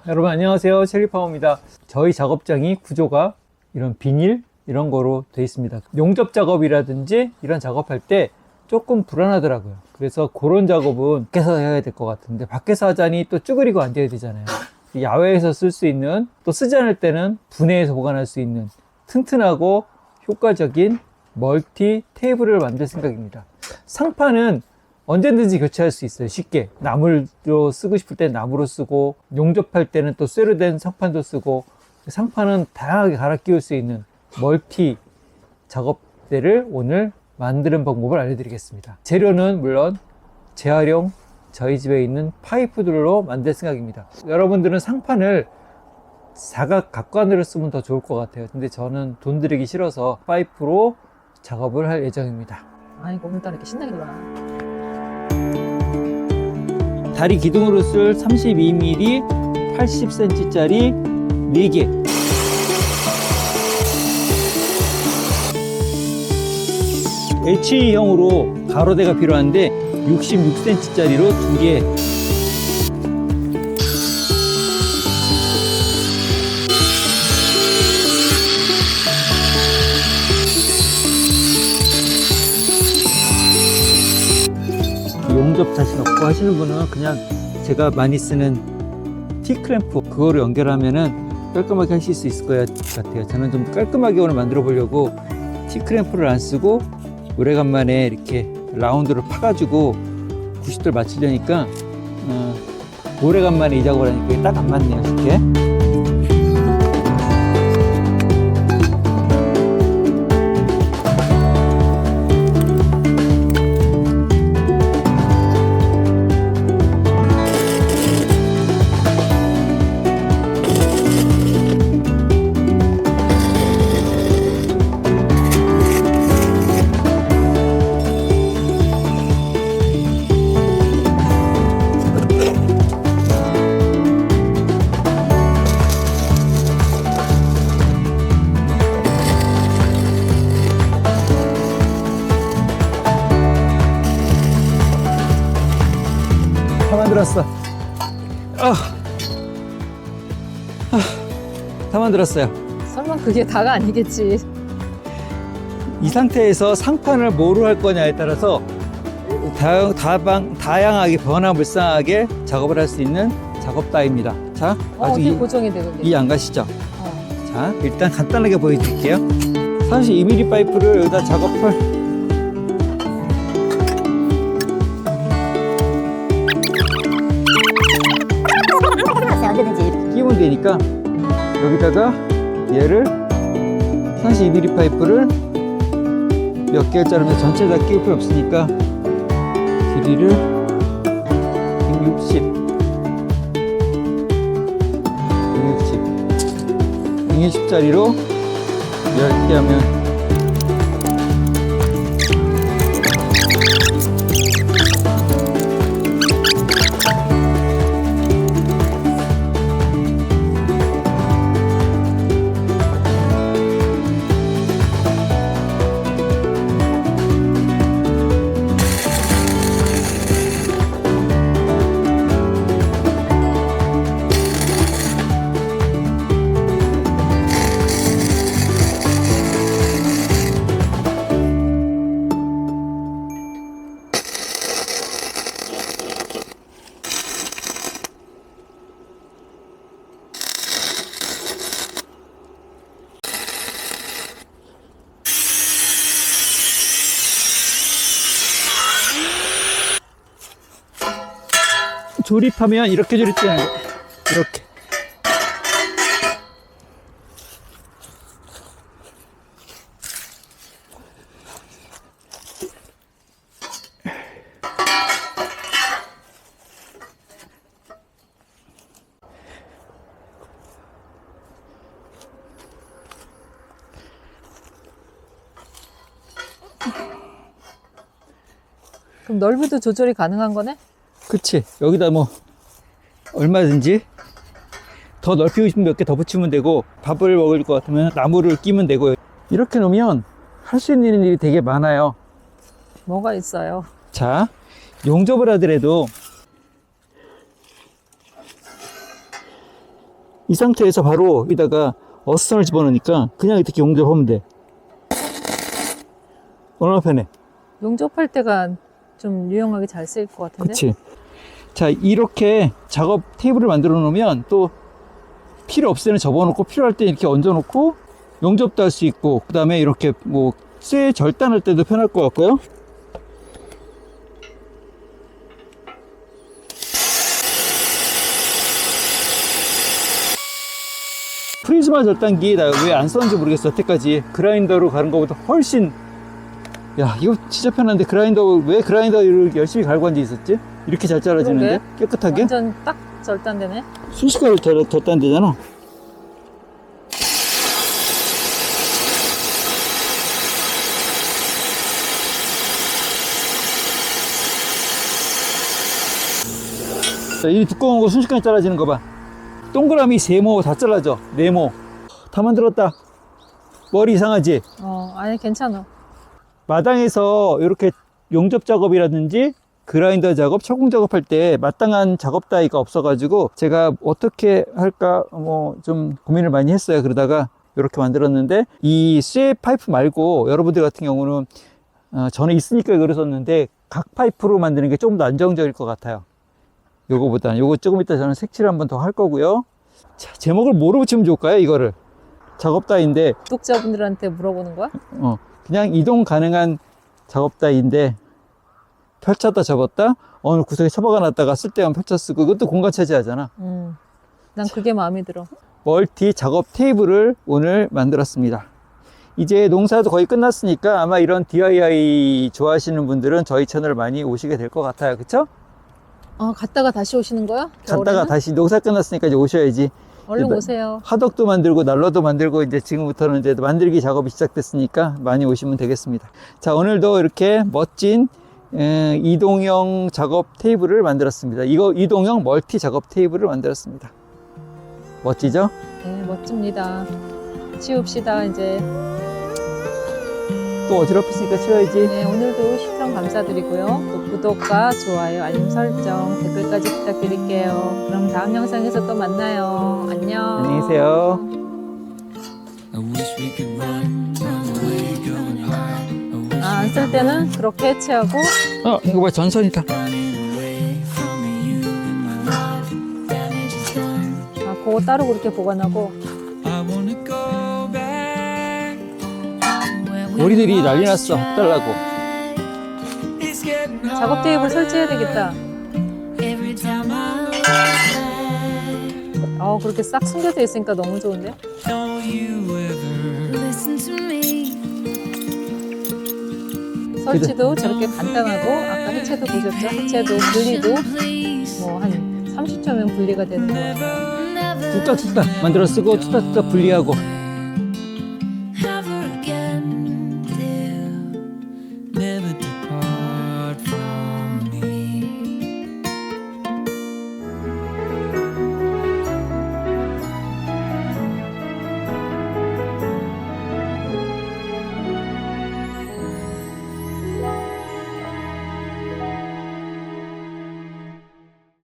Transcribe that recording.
여러분 안녕하세요, 첼리파워입니다. 저희 작업장이 구조가 이런 비닐 이런 거로 되어 있습니다. 용접 작업이라든지 이런 작업할 때 조금 불안하더라고요. 그래서 그런 작업은 밖에서 해야 될 것 같은데, 밖에서 하자니 또 쭈그리고 앉아야 되잖아요. 야외에서 쓸 수 있는, 또 쓰지 않을 때는 분해해서 보관할 수 있는 튼튼하고 효과적인 멀티 테이블을 만들 생각입니다. 상판은 언제든지 교체할 수 있어요. 쉽게. 나무로 쓰고 싶을 때 나무로 쓰고, 용접할 때는 또 쇠로 된 상판도 쓰고, 상판은 다양하게 갈아 끼울 수 있는 멀티 작업대를 오늘 만드는 방법을 알려드리겠습니다. 재료는 물론 재활용 저희 집에 있는 파이프들로 만들 생각입니다. 여러분들은 상판을 사각 각관으로 쓰면 더 좋을 것 같아요. 근데 저는 돈 들이기 싫어서 파이프로 작업을 할 예정입니다. 아니, 오늘따라 이렇게 신나게 놀아. 다리 기둥으로 쓸 32mm 80cm짜리 4개. H형으로 가로대가 필요한데 66cm짜리로 2개. 용접 자신 없고 하시는 분은 그냥 제가 많이 쓰는 T클램프 그거를 연결하면은 깔끔하게 하실 수 있을 것 같아요. 저는 좀 깔끔하게 오늘 만들어 보려고 T클램프를 안 쓰고 오래간만에 이렇게 라운드를 파가지고 90도를 맞추려니까 오래간만에 이 작업을 하니까 딱 안 맞네요. 쉽게. 다 만들었어. 다 만들었어요. 설마 그게 다가 아니겠지. 이 상태에서 상판을 뭐로 할 거냐에 따라서 다양하게 변화무쌍하게 작업을 할 수 있는 작업대입니다. 자, 어떻게 아직 고정이 돼, 그게? 이 안 가시죠? 자, 일단 간단하게 보여드릴게요. 32mm 파이프를 여기다 작업을 끼우면 되니까 여기다가 얘를 32mm 파이프를 몇 개를 자르면 전체 다 끼울 필요 없으니까 길이를 160짜리로 10개 하면 조립하면 이렇게 조립되는 거예요. 이렇게. 그럼 넓이도 조절이 가능한 거네? 그치. 여기다 뭐 얼마든지 더 넓히고 싶으면 몇 개 더 붙이면 되고, 밥을 먹을 것 같으면 나무를 끼면 되고, 이렇게 놓으면 할 수 있는 일이 되게 많아요. 뭐가 있어요? 자, 용접을 하더라도 이 상태에서 바로 여기다가 어스선을 집어넣으니까 그냥 이렇게 용접하면 돼. 얼마나 편해. 용접할 때가 좀 유용하게 잘 쓰일 것 같은데? 그치. 자, 이렇게 작업 테이블을 만들어 놓으면 또 필요 없을 때는 접어놓고 필요할 때 이렇게 얹어놓고 용접도 할 수 있고, 그 다음에 이렇게 뭐 쇠 절단할 때도 편할 것 같고요. 프리즈마 절단기 나 왜 안 썼는지 모르겠어. 여태까지 그라인더로 가는 것보다 훨씬, 야 이거 진짜 편한데. 왜 그라인더를 열심히 갈고 앉아 있었지? 이렇게 잘 잘라지는데 깨끗하게 완전 딱 절단되네. 순식간에 절단되잖아. 자, 이 두꺼운 거 순식간에 잘라지는 거 봐. 동그라미 세모 다 잘라져. 네모 다 만들었다. 머리 이상하지? 아니 괜찮아. 마당에서 이렇게 용접 작업이라든지 그라인더 작업, 철공 작업할 때 마땅한 작업 따위가 없어가지고 제가 어떻게 할까 뭐 좀 고민을 많이 했어요. 그러다가 이렇게 만들었는데, 이 쇠 파이프 말고 여러분들 같은 경우는 전에 있으니까 그랬었는데 각 파이프로 만드는 게 조금 더 안정적일 것 같아요. 요거보다는. 요거 조금 이따 저는 색칠을 한번 더 할 거고요. 자, 제목을 뭐로 붙이면 좋을까요? 이거를 작업 따위인데 구독자분들한테 물어보는 거야? 그냥 이동 가능한 작업 따위인데 펼쳤다 접었다 어느 구석에 처박아 놨다가 쓸 때만 펼쳐 쓰고, 이것도 공간 차지하잖아. 난 그게 마음에 들어. 멀티 작업 테이블을 오늘 만들었습니다. 이제 농사도 거의 끝났으니까 아마 이런 DIY 좋아하시는 분들은 저희 채널 많이 오시게 될 것 같아요. 그쵸? 갔다가 다시 오시는 거야? 갔다가 겨울에는? 다시 농사 끝났으니까 이제 오셔야지. 얼른 이제 오세요. 화덕도 만들고 난로도 만들고 이제 지금부터는 이제 만들기 작업이 시작됐으니까 많이 오시면 되겠습니다. 자, 오늘도 이렇게 멋진 이동형 작업 테이블을 만들었습니다. 이거 이동형 멀티 작업 테이블을 만들었습니다. 멋지죠? 네, 멋집니다. 치웁시다 이제. 또 어지럽혔으니까 치워야지. 네, 오늘도 시청 감사드리고요. 또 구독과 좋아요, 알림 설정, 댓글까지 부탁드릴게요. 그럼 다음 영상에서 또 만나요. 안녕. 안녕히 계세요. I wish we could run away, going high. 안 쓸 때는 그렇게 해체하고, 이거 봐, 전선이다. Running away from you in my life. Damage is done. 그거 따로 그렇게 보관하고. I wanna go back. 우리들이 난리 났어. 달라고. It's getting hard. 작업 테이블 설치해야 되겠다. Every time I 그렇게 싹 숨겨져 있으니까 너무 좋은데? know you ever listen to me. 설치도 저렇게 간단하고, 아까 해체도 보셨죠? 해체도 분리도 뭐 한 30초면 분리가 되는 거 같아요. 뚝딱뚝딱 만들어 쓰고 뚝딱뚝딱 분리하고.